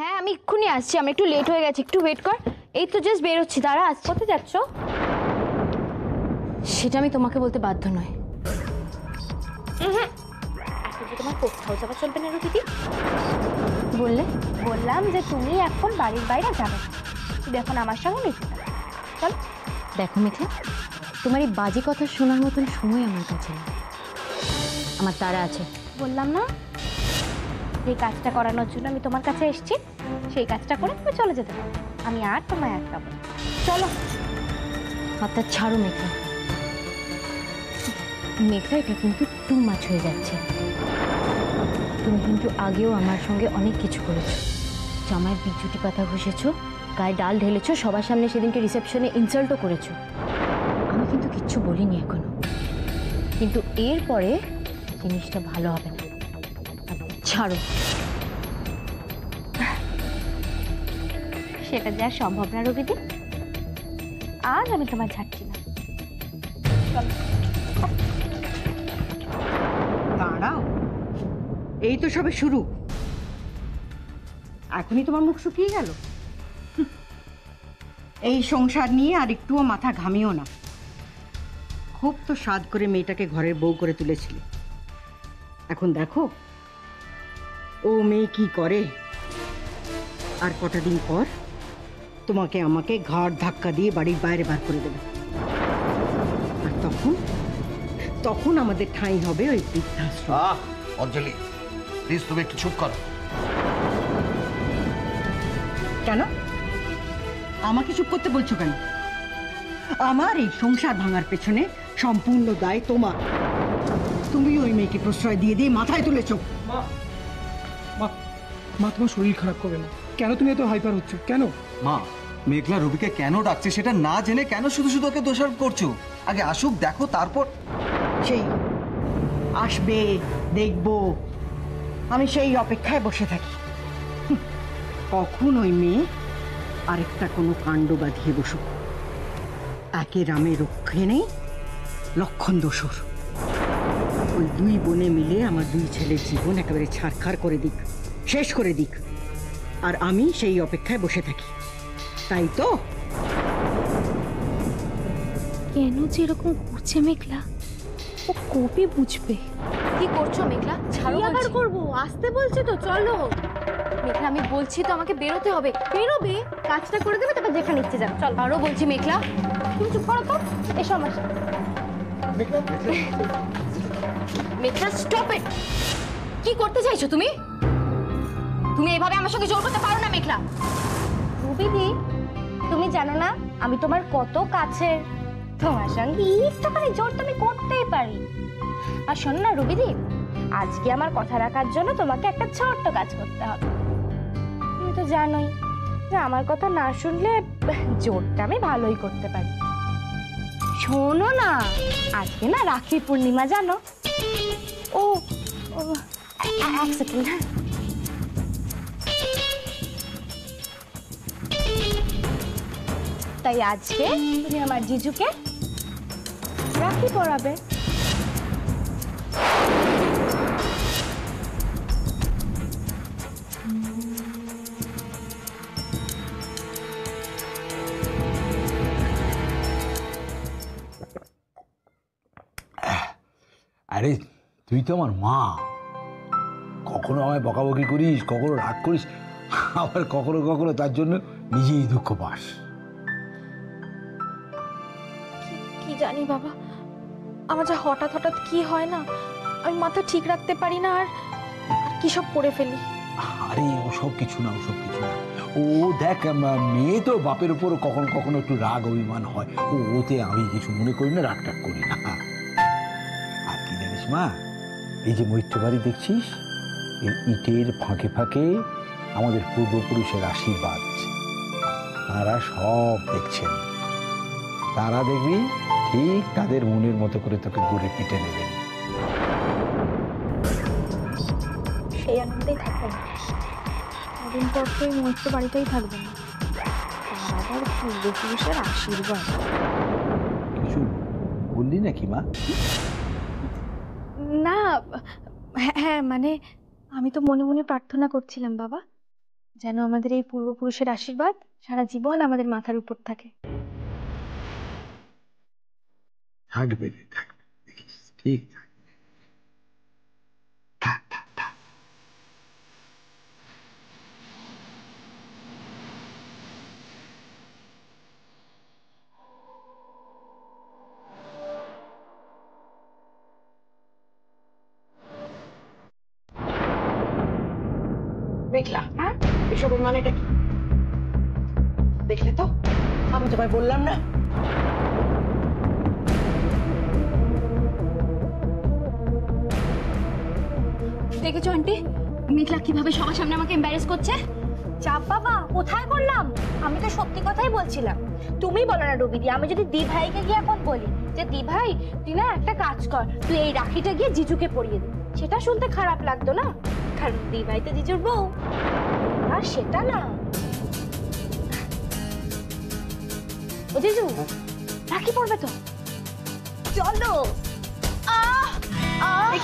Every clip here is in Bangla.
হ্যাঁ আমি এক্ষুনি আসছি, আমি একটু লেট হয়ে গেছে, একটু ওয়েট কর। এই তো জাস্ট বেরোচ্ছি, দাঁড়া আসছি। কোথায় যাচ্ছ? সেটা আমি তোমাকে বলতে বাধ্য নয়। এখন যে তোমার কোথাও যাওয়া চলবে না দিদি। বললে? বললাম যে তুমি এখন বাড়ির বাইরে যাবে, তুমি এখন আমার সঙ্গে মিশে যাবে। চল। দেখো মেঘলা, তোমার এই বাজে কথা শোনার মতন সময় আমার কাছে নেই, আমার তাড়া আছে। বললাম না, যে কাজটা করানোর জন্য আমি তোমার কাছে এসেছি সেই কাজটা করে তুমি চলে যেতে পারো, আমি আর তোমায় আটকাবো। চলো। হাতটা ছাড়ো মেঘলা। মেঘলা, এটা কিন্তু টু মাছ হয়ে যাচ্ছে। তুমি কিন্তু আগেও আমার সঙ্গে অনেক কিছু করেছো, জামায় বিচুটি পাতা ঘষেছো, গায়ে ডাল ঢেলেছো, সবার সামনে সেদিনকে রিসেপশনে ইনসাল্টও করেছো। আমি কিন্তু কিচ্ছু বলিনি এখনো, কিন্তু এরপরে জিনিসটা ভালো হবে না। ছাড়ো। সেটা যা সম্ভব না রবিদি, আজ আমি তোমার ছাড়ছি না। দাঁড়াও, এই তো সবে শুরু, এখনই তোমার মুখ শুকিয়ে গেল? এই সংসার নিয়ে আর একটুও মাথা ঘামিও না। খুব তো সাধ করে মেয়েটাকে ঘরের বউ করে তুলেছিলে, এখন দেখো ও মেয়ে কি করে। আর কটা দিন পর তোমাকে আমাকে ঘাড় ধাক্কা দিয়ে বাড়ির বাইরে বার করে দেবে, আর তখন তখন আমাদের ঠাঁই হবে ওই বৃদ্ধাশ্রম। অঞ্জলি প্লিজ তুমি একটু চুপ করো। কেন আমাকে চুপ করতে বলছো কেন? আমার এই সংসার ভাঙার পেছনে সম্পূর্ণ দায় তোমার। তুমি ওই মেয়েকে প্রশ্রয় দিয়ে দিয়ে মাথায় তুলেছো। মা মা মা তোমার শরীর খারাপ করবে না, কেন তুমি এত হাইপার হচ্ছ কেন? মা, মেঘলা রবিকে কেন ডাকছে সেটা না জেনে কেন শুধু শুধু ওকে দোষারোপ করছো? আগে আসুক, দেখো, তারপর। সেই আসবে, দেখবো, আমি সেই অপেক্ষায় বসে থাকি কখন ওই মেয়ে আরেকটা কোনো কাণ্ড বাঁধিয়ে বসুক। একে রামে রক্ষে নেই, লক্ষণ দোসর। ওই দুই বোনে মিলে আমার দুই ছেলের জীবন একেবারে ছারখার করে দিক, শেষ করে দিক, আর আমি সেই অপেক্ষায় বসে থাকি, তাই তো? কেন যে এরকম করছে মেঘলা, ও কবে বুঝবে? কি করছো মেঘলা? ছাড়ো। কি আবার করবো? আসতে বলছি তো, চলো। মেঘলা, আমি বলছি তো আমাকে বেরোতে হবে। বেরোবে, কাজটা করে দেবে, তারপর যেখানে ইচ্ছে যাবে। চল। আরো বলছি মেঘলা। তুমি চুপ করো তো, এসো আমার সাথে। মেঘলা স্টপ ইট। কি করতে চাইছো তুমি? তুমি এভাবে আমার সঙ্গে জোর করতে পারো না মেঘলা। রুবিদি, তুমি জানো না আমি তোমার কত কাছের, তোমার সঙ্গে একটুখানি জোর তুমি করতেই পারি। আর শোনো না রুবিদি, আজকে আমার কথা রাখার জন্য তোমাকে একটা ছোট্ট কাজ করতে হবে। তুমি তো জানোই যে আমার কথা না শুনলে জোরটা আমি ভালোই করতে পারি। শোনো না, আজকে না রাখি পূর্ণিমা, জানো? ও এক সেকেন্ড। হ্যাঁ, তাই আজকে তুমি আমার জিজুকে রাখি পরাবে। আরে তুই তো আমার মা, কখনো আমায় বকাবকি করিস, কখনো রাগ করিস, আবার কখনো কখনো তার জন্য নিজেই দুঃখ পাস। কি জানি বাবা, আমার যা হঠাৎ হঠাৎ কি হয় না, আমি মাথা ঠিক রাখতে পারি না, আর কি সব করে ফেলি। আরে ওসব কিছু না, ওসব কিছু না। ও দেখ, মেয়ে তো, বাপের উপর কখনো কখনো একটু রাগ অভিমান হয়, ওতে আমি কিছু মনে করি না, রাগ টাগ করি না। আর কি জানিস মা, এই যে মৈত্র বাড়ি দেখছিস, এর ইটের ফাঁকে ফাঁকে আমাদের পূর্বপুরুষের আশীর্বাদ আছে। তারা সব দেখছেন, তারা দেখবি ঠিক তাদের মনের মতো করে তোকে গড়ে পিটে নেবেন। সেই আনন্দেই থাকবো না, কদিন পর তো এই মৈত্র বাড়িটাই থাকবে না, তার আবার পূর্বপুরুষের আশীর্বাদ। কিছু বললি নাকি মা? না, হ্যাঁ মানে আমি তো মনে মনে প্রার্থনা করছিলাম বাবা, যেন আমাদের এই পূর্বপুরুষের আশীর্বাদ সারা জীবন আমাদের মাথার উপর থাকে। থাকবে রে, থাকবে, দেখিস ঠিক থাকবে। মেঘলা, হ্যাঁ এসবের মানেটা কি? দেখলে তো, আমি তোমায় বললাম না। দেখেছো আন্টি মেঘলা কিভাবে সবার সামনে আমাকে এম্বারেস করছে? চাপ বাবা, কোথায় করলাম? আমি তো সত্যি কথাই বলছিলাম। তুমি বলো না রবিদি, আমি যদি দি ভাইকে গিয়ে এখন বলি যে দি ভাই তুই না একটা কাজ কর, তুই এই রাখিটা গিয়ে জিজুকে পরিয়ে দে, সেটা শুনতে খারাপ লাগতো না? কারণ দি ভাই তো জিজুর বউ। আর সেটা না, ও জিজু রাখি পড়বে তো, চলো।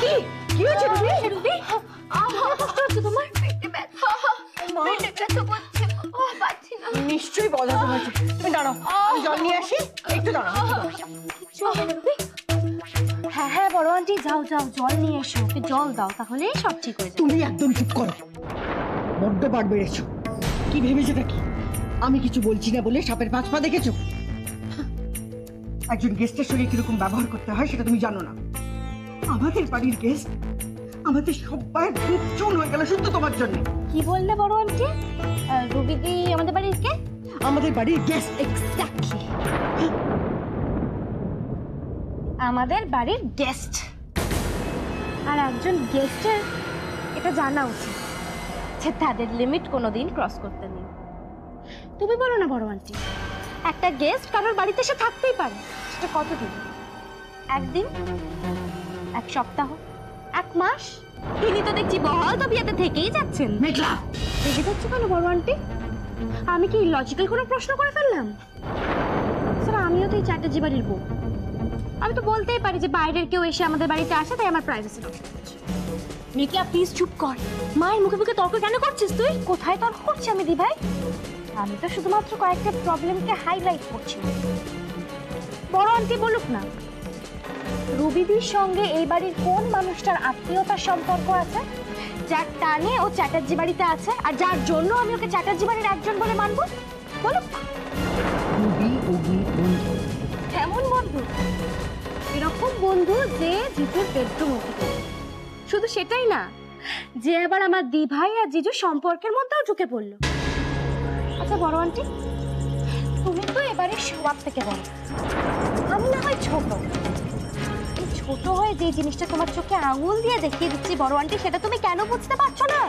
কি কি হয়েছে রুবি? রুবি, কষ্ট হচ্ছে তোমার? পেটে ব্যথা, পেটে ব্যথা করছে, পাচ্ছি না। নিশ্চয়ই বলা হয়েছে। তুমি দাঁড়াও, আমি জল নিয়ে আসি, একটু দাঁড়াও। রুবি, হ্যাঁ হ্যাঁ বড় আন্টি, যাও যাও জল নিয়ে এসো, ওকে জল দাও, তাহলেই সব ঠিক হয়ে যাবে। তুমি একদম চুপ করো, বড্ড বাড় বেড়েছো। কি ভেবেছোটা কি? আমি কিছু বলছি না বলে সাপের পাঁচ পা দেখেছো? একজন গেস্টের সঙ্গে কিরকম ব্যবহার করতে হয় সেটা তুমি জানো না। আমাদের বাড়ির গেস্ট, আমাদের সবাই খুব চুন হয়ে গেল শুধু তোমার জন্য। কি বললে বড় আন্টি? রুবিদি আমাদের বাড়ির কে? আমাদের বাড়ির গেস্ট। এক্স্যাক্টলি, আমাদের বাড়ির গেস্ট। আর একজন গেস্টের এটা জানা উচিত যে তাদের লিমিট কোনোদিন ক্রস করতে নেই। তুমি বলো না বড় আন্টি, একটা গেস্ট কারোর বাড়িতে এসে থাকতেই পারে, সেটা কতদিন? একদিন, এক সপ্তাহ, এক মাস? তিনি তো দেখছি বহাল তবিয়াতে থেকেই যাচ্ছেন। মেঘলা, রেগে যাচ্ছ কেন বড় আন্টি? আমি কি লজিক্যাল কোনো প্রশ্ন করে ফেললাম? স্যার আমিও তো এই চ্যাটার্জি বাড়ির বউ, আমি তো বলতেই পারি যে বাইরের কেউ এসে আমাদের বাড়িতে আসে, তাই আমার প্রাইভেসি নষ্ট হচ্ছে। মেঘলা প্লিজ চুপ কর, মায়ের মুখে মুখে তর্ক কেন করছিস তুই? কোথায় তর্ক করছি আমি দি ভাই? আমি তো শুধুমাত্র কয়েকটা প্রবলেমকে হাইলাইট করছি। বড় আন্টি বলুক না, রুবিদির সঙ্গে এই বাড়ির কোন মানুষটার আত্মীয়তার সম্পর্ক আছে যার টানে ও চ্যাটার্জি বাড়িতে আছে, আর যার জন্য আমি ওকে চ্যাটার্জি বাড়ির একজন বলে মানবো? বলুক। রুবি অগ্নি বন্ধু। কেমন বন্ধু? এরকম বন্ধু যে জিজুর বেডরুম অব্দি। শুধু সেটাই না, যে আবার আমার দি ভাই আর জিজুর সম্পর্কের মধ্যেও ঢুকে পড়লো। আচ্ছা বড় আন্টি, তুমি তো এবারে সবার থেকে বড়, আমি না হয় ছোট। এই ছোট হয়ে যে জিনিসটা তোমার চোখে আঙুল দিয়ে দেখিয়ে দিচ্ছি বড় আন্টি, সেটা তুমি কেন বুঝতে পারছো না?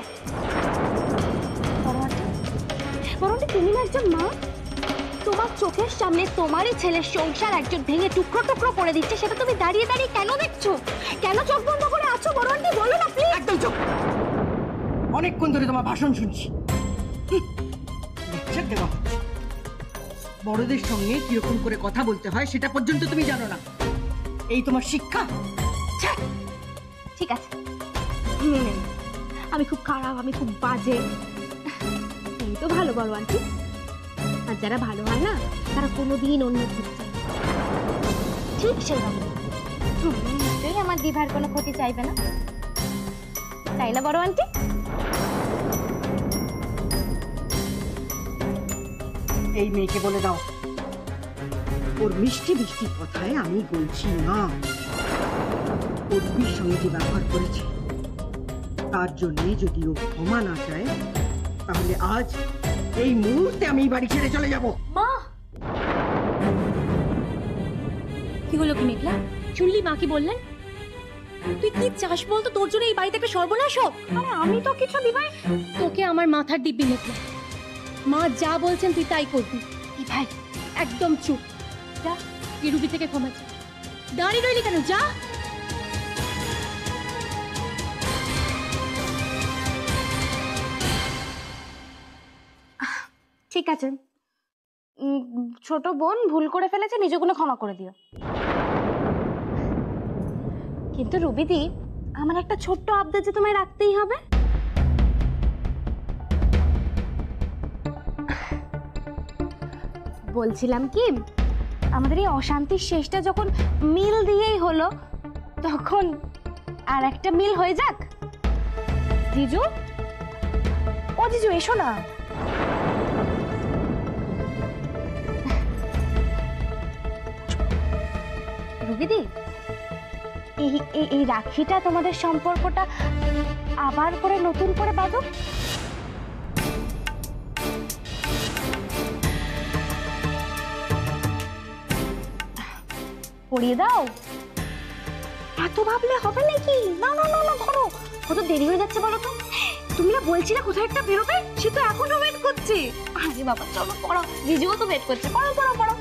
বড় আন্টি, তুমি না একজন মা, তোমার চোখের সামনে তোমারই ছেলের সংসার একজন ভেঙে টুকরো টুকরো করে দিচ্ছে, সেটা তুমি দাঁড়িয়ে দাঁড়িয়ে কেন দেখছো? কেন চোখ বন্ধ করে আছো বড় আন্টি? বলো না প্লিজ। একদম চুপ, অনেকক্ষণ ধরে তোমার ভাষণ শুনছি। লেকচার দেওয়া হচ্ছে। বড়দের সঙ্গে কিরকম করে কথা বলতে হয় সেটা পর্যন্ত তুমি জানো না, এই তোমার শিক্ষা? ঠিক আছে, মেনে নিই। আমি খুব খারাপ, আমি খুব বাজে। তুমি তো ভালো বড় আন্টি, আর যারা ভালো হয় না তারা কোনোদিন অন্য ক্ষতি চায় না। ঠিক সেইভাবে নিশ্চয়ই আমার দিভার কোনো ক্ষতি চাইবে না, তাই না বড় আন্টি? এই মেয়েকে বলে দাও, ওর মিষ্টি মিষ্টি কথায় আমি বলছি না। ওর রুবির সঙ্গে যে ব্যবহার করেছে তার জন্য যদি ও ক্ষমা না চায়, তাহলে আজ এই মুহূর্তে আমি এই বাড়ি ছেড়ে চলে যাব। মা, কি হলো কি মেঘলা? শুনলি মা কি বললেন? তুই কি চাস বলতো? তোর জন্য এই বাড়িতে একটা সর্বনাশ হোক? আরে আমি তো কিছু দিভাই, তোকে আমার মাথার দিব্যি মেঘলা, মা যা বলছেন তুই তাই করবি। দিভাই একদম চুপ, যা তুই রুবি থেকে ক্ষমা চা। দাঁড়িয়ে রইলি কেন? যা। ঠিক আছে, ছোট বোন ভুল করে ফেলেছে, নিজগুলো ক্ষমা করে দিও। কিন্তু রুবিদি, আমার একটা ছোট্ট আবদার যে তোমায় রাখতেই হবে। বলছিলাম কি, আমাদের এই অশান্তির শেষটা যখন মিল দিয়েই হলো, তখন আর একটা মিল হয়ে যাক। জিজু, ও জিজু এসো না। রুবিদি, এই রাখিটা তোমাদের সম্পর্কটা আবার করে নতুন করে বাঁধো। পরিয়ে দাও। এত ভাবলে হবে নাকি? না না না না, ধরো। কত দেরি হয়ে যাচ্ছে বলো তো। তুমি না বলছিলে কোথায় একটা বেরোবে, সে তো এখনো ওয়েট করছে। আরে বাবা চলো পড়ো, জিজুও তো ওয়েট করছে। পড়ো পড়ো পড়ো।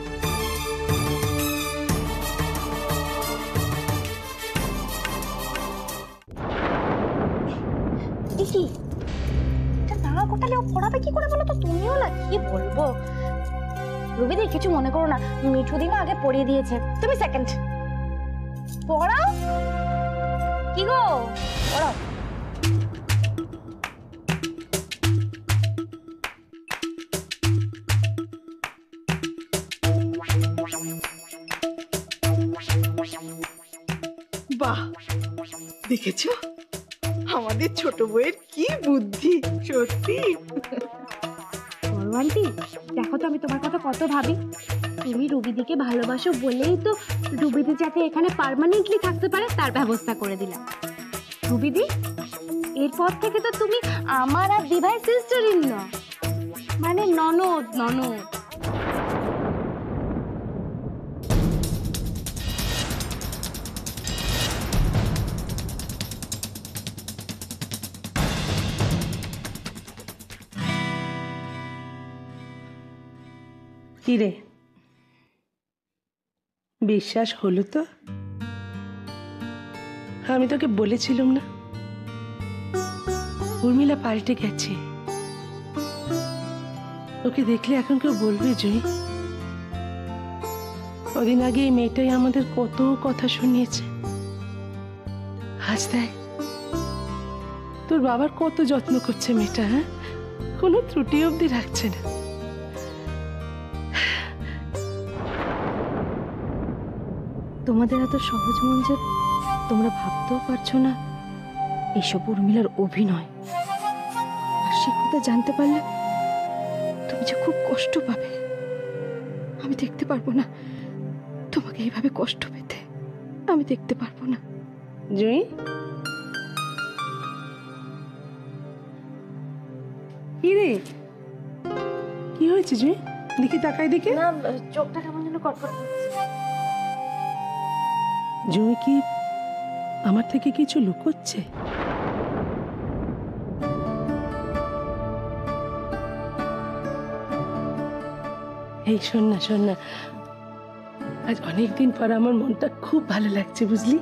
কি না কোটালে ও পড়াবে কি করে বলো তো? তুমিও না, কি বলবো। রুবিদি কিছু মনে করো না, মিঠু দিন আগে পড়িয়ে দিয়েছে, তুমি সেকেন্ড পড়াও। কি গো পড়াও। বাহ, দেখেছো আমাদের ছোট বউয়ের কি বুদ্ধি, সত্যি। আন্টি দেখো তো, আমি তোমার কথা কত ভাবি। তুমি রুবিদিকে ভালোবাসো বলেই তো রুবিদি যাতে এখানে পার্মানেন্টলি থাকতে পারে তার ব্যবস্থা করে দিলাম। রুবিদি, এরপর থেকে তো তুমি আমার আর দিভাই সিস্টার ইন ল, মানে ননদ ননদ। কিরে, বিশ্বাস হলো তো? আমি তোকে বলেছিলাম না উর্মিলা পাল্টে গেছে। ওকে দেখলে এখন কেউ বলবে জয়ী, কদিন আগে এই মেয়েটাই আমাদের কত কথা শুনিয়েছে। আজ দেখ তোর বাবার কত যত্ন করছে মেয়েটা। হ্যাঁ, কোনো ত্রুটি অবধি রাখছে না। তোমাদের এত সহজ মন যে তোমরা ভাবতেও পারছো না এসব উর্মিলার অভিনয়। আর সে কথা জানতে পারলে তুমি যে খুব কষ্ট পাবে। আমি দেখতে পারবো না তোমাকে এইভাবে কষ্ট পেতে, আমি দেখতে পারবো না। জয়ী, কি রে, কি হয়েছে জয়ী? দেখি তাকাই দেখে। না, চোখটা কেমন যেন কটকট করছে। জয়ী কি আমার থেকে কিছু লুকোচ্ছে? এই শোন না শোন না, আজ অনেকদিন পর আমার মনটা খুব ভালো লাগছে বুঝলি।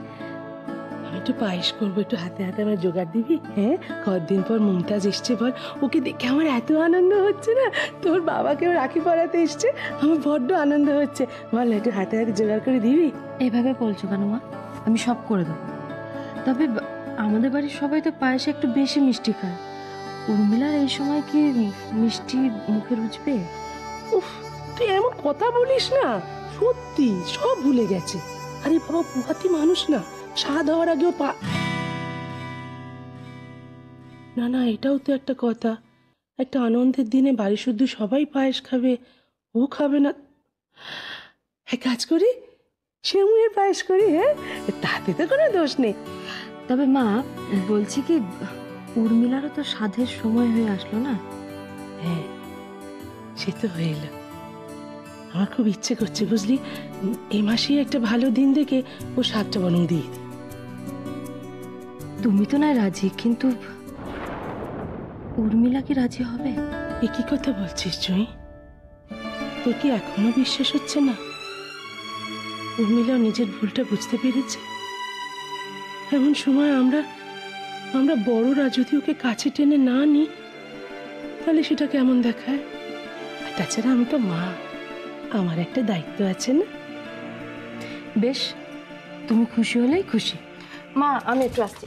আমি একটু পায়েস করবো, একটু হাতে হাতে আমার জোগাড় দিবি। হ্যাঁ, কতদিন পর মুমতাজ এসছে বল, ওকে দেখে আমার এত আনন্দ হচ্ছে না। তোর বাবাকেও রাখি পরাতে এসছে, আমার বড্ড আনন্দ হচ্ছে। বল একটু হাতে হাতে জোগাড় করে দিবি। এভাবে বলছো কেন মা? আমি সব করে দেবো। তবে আমাদের বাড়ির সবাই তো পায়েসে একটু বেশি মিষ্টি খায়। উর্মিলার এই সময় কি মিষ্টি মুখে রুচবে? উফ, তুই এমন কথা বলিস না, সত্যি সব ভুলে গেছে। আরে বাবা, পুহাতি মানুষ না, স্বাদ হওয়ার আগেও না না, এটাও তো একটা কথা। একটা আনন্দের দিনে বাড়ি শুদ্ধ সবাই পায়েস খাবে, ও খাবে না। এক কাজ করি, সেমুয়ের পায়েস করি। হ্যাঁ, তাতে তো কোনো দোষ নেই। তবে মা বলছি কি, উর্মিলারও তো সাধের সময় হয়ে আসলো না? হ্যাঁ, সে তো হয়ে এলো। আমার খুব ইচ্ছে করছে বুঝলি, এই মাসেই একটা ভালো দিন দেখে ও সাতটা বরং দিয়ে দিই। তুমি তো না রাজি, কিন্তু উর্মিলা কি রাজি হবে? এ কি কথা বলছিস জয়ী? তোর কি এখনো বিশ্বাস হচ্ছে না উর্মিলাও নিজের ভুলটা বুঝতে পেরেছে? এমন সময় আমরা বড়রা যদি ওকে কাছে টেনে না নিই, তাহলে সেটা কেমন দেখায়? আর তাছাড়া আমি তো মা, আমার একটা দায়িত্ব আছে না? বেশ, তুমি খুশি হলেই খুশি। মা আমি একটু আসছি।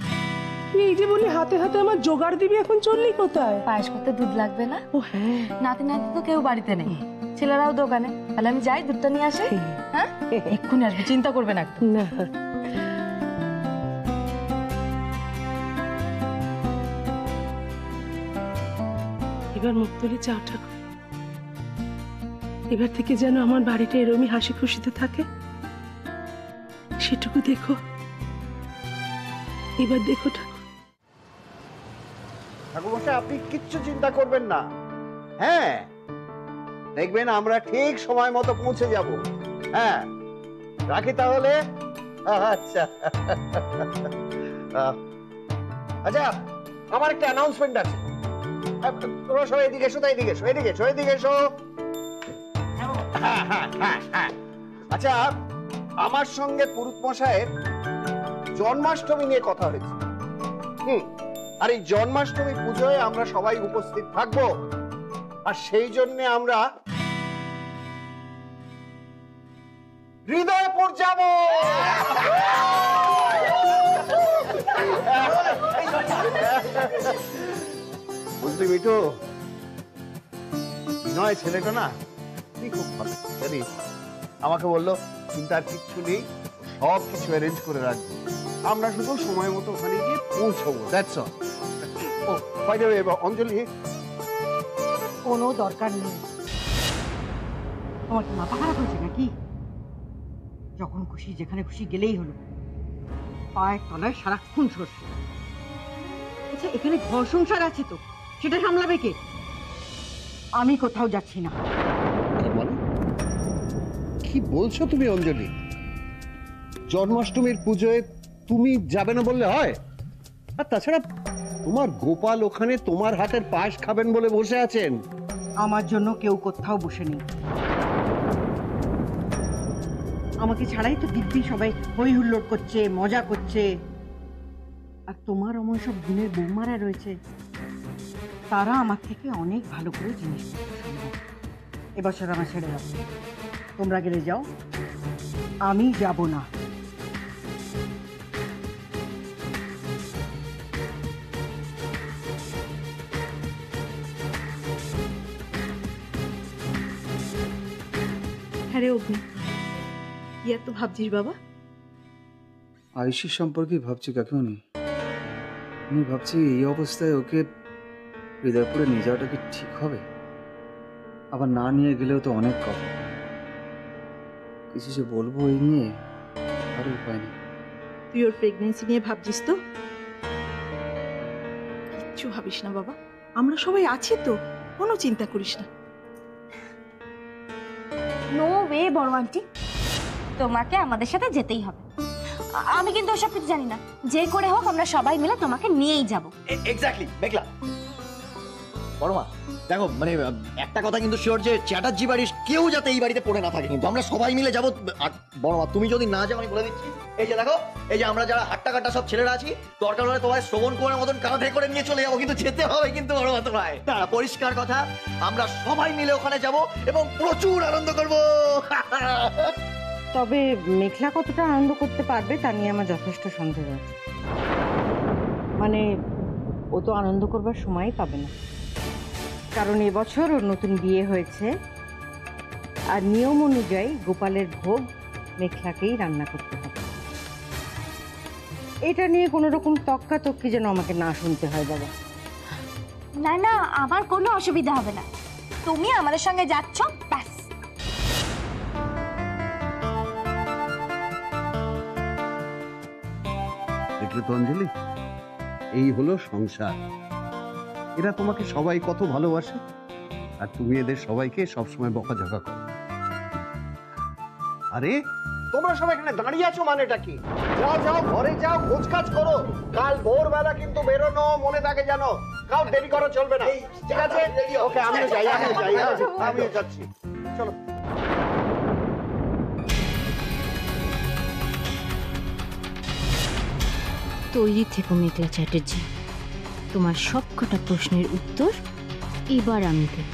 তুই এই যে বলি হাতে হাতে আমার জোগাড় দিবি, এখন চললি কোথায়? পায়েস করতে দুধ লাগবে না? ও হ্যাঁ, নাতি নাতি তো কেউ বাড়িতে নেই, ছেলেরাও দোকানে। তাহলে আমি যাই, দুধটা নিয়ে আসি। হ্যাঁ, এক্ষুনি আসবে, চিন্তা করবে না একদম। না এবার মুখ তুলে চাও ঠাকুর, এবার থেকে যেন আমার বাড়িটা এরমই হাসি খুশিতে থাকে, সেটুকু দেখো। এবার দেখো ঠাকুর। ঠাকুরমশাই, আপনি কিচ্ছু চিন্তা করবেন না। হ্যাঁ, দেখবেন আমরা ঠিক সময় মতো পৌঁছে যাব। হ্যাঁ, রাখি তাহলে। আচ্ছা আচ্ছা, আমার একটা অ্যানাউন্সমেন্ট আছে। তোমরা সবাই এদিকে এসো, এদিকে এসো, এদিকে এসো, এদিকে এসো। আচ্ছা, আমার সঙ্গে পুরুত মশাইয়ের জন্মাষ্টমী নিয়ে কথা হয়েছে। আর এই জন্মাষ্টমী পুজোয় আমরা সবাই উপস্থিত থাকবো, আর সেই জন্য আমরা হৃদয়পুর যাব। বুঝলি মিঠু, বিনয় ছেলেটা না খুব ভালো জানিস। আমাকে বললো চিন্তার কিচ্ছু নেই, সব কিছু অ্যারেঞ্জ করে রাখবো, আমরা শুধু সময় মতো ওখানে গিয়ে পৌঁছবো। That's all. Oh by the way, Anjali, কোনো দরকার নেই। তোমার কি মাথা খারাপ হয়েছে নাকি? যখন খুশি যেখানে খুশি গেলেই হলো, পায়ের তলায় সারাক্ষণ সরষে। আচ্ছা, এখানে ঘর সংসার আছে তো, সেটা সামলাবে কে? আমি কোথাও যাচ্ছি না। কি বলছো তুমি অঞ্জলি? জন্মাষ্টমীর পুজোয় তুমি যাবে না বললে হয়? আর তাছাড়া তোমার গোপাল ওখানে তোমার হাতের পায়েস খাবেন বলে বসে আছেন। আমার জন্য কেউ কোথাও বসে নেই। আমাকে ছাড়াই তো দিব্যি সবাই হই হুল্লোড় করছে, মজা করছে। আর তোমার অমন সব গুণের বৌমারা রয়েছে, তারা আমার থেকে অনেক ভালো করে জিনিসপত্র সামলায়। এবছর আমার ছেড়ে যাও, তোমরা গেলে যাও, আমি যাব না। হ্যাঁ রে অগ্নি, কি এত ভাবছিস বাবা? আয়ুষীর সম্পর্কে ভাবছি কাকিমণি। আমি ভাবছি এই অবস্থায় ওকে হৃদয়পুরে নিয়ে যাওয়াটা কি ঠিক হবে? আবার না নিয়ে গেলেও তো অনেক কথা। কিছু যে বলবো এই নিয়ে, আরও উপায় নেই। তুই ওর প্রেগনেন্সি নিয়ে ভাবছিস তো? কিচ্ছু ভাবিস না বাবা, আমরা সবাই আছি তো, কোনো চিন্তা করিস না। নো ওয়ে বড় আন্টি, তোমাকে আমাদের সাথে যেতেই হবে। আমি কিন্তু ওসব কিছু জানি না, যে করে হোক আমরা সবাই মিলে তোমাকে নিয়েই যাব। এক্স্যাক্টলি মেঘলা। বড় মা দেখো, মানে একটা কথা কিন্তু শিওর যে চ্যাটার্জি বাড়ির কেউ যাতে এই বাড়িতে পড়ে না থাকে, কিন্তু আমরা সবাই মিলে যাবো। আর বড় মা তুমি যদি না যাও, আমি বলে দিচ্ছি, এই যে দেখো, এই যে আমরা যারা হাট্টা কাটা সব ছেলেরা আছি, দরকার হলে তোমায় শ্রবণ কুমারের মতন কাঁধে করে নিয়ে চলে যাবো, কিন্তু যেতে হবে কিন্তু বড় মা তোমায়। পরিষ্কার কথা, আমরা সবাই মিলে ওখানে যাব এবং প্রচুর আনন্দ করব। তবে মেঘলা কতটা আনন্দ করতে পারবে তা নিয়ে আমার যথেষ্ট সন্দেহ আছে। মানে ও তো আনন্দ করবার সময়ই পাবে না, কারণ এবছর ওর নতুন বিয়ে হয়েছে, আর নিয়ম অনুযায়ী গোপালের ভোগ মেঘলাকেই রান্না করতে হবে। এটা নিয়ে কোনো রকম তক্কাতক্কি যেন আমাকে না শুনতে হয় বাবা। না না, আমার কোনো অসুবিধা হবে না, তুমি আমাদের সঙ্গে যাচ্ছ, ব্যাস। দেখলে তো অঞ্জলি, এই হলো সংসার। এরা তোমাকে সবাই কত ভালোবাসে, আর তুমি এদের সবাইকে সবসময় বকাঝকা করো। আরে তোমরা সবাই এখানে দাঁড়িয়ে আছো, মানেটা কি? যাও যাও, ঘরে যাও, খোঁজ কাজ করো। কাল ভোরবেলা কিন্তু বেরোনো, মনে থাকে জানো। কাউ দেরি করা চলবে না, ঠিক আছে? ওকে, আমিও যাই, আমিও যাচ্ছি। চলো। তৈরি থেকো মেঘলা চ্যাটার্জি, তোমার সব কটা প্রশ্নের উত্তর এবার আমি দেব।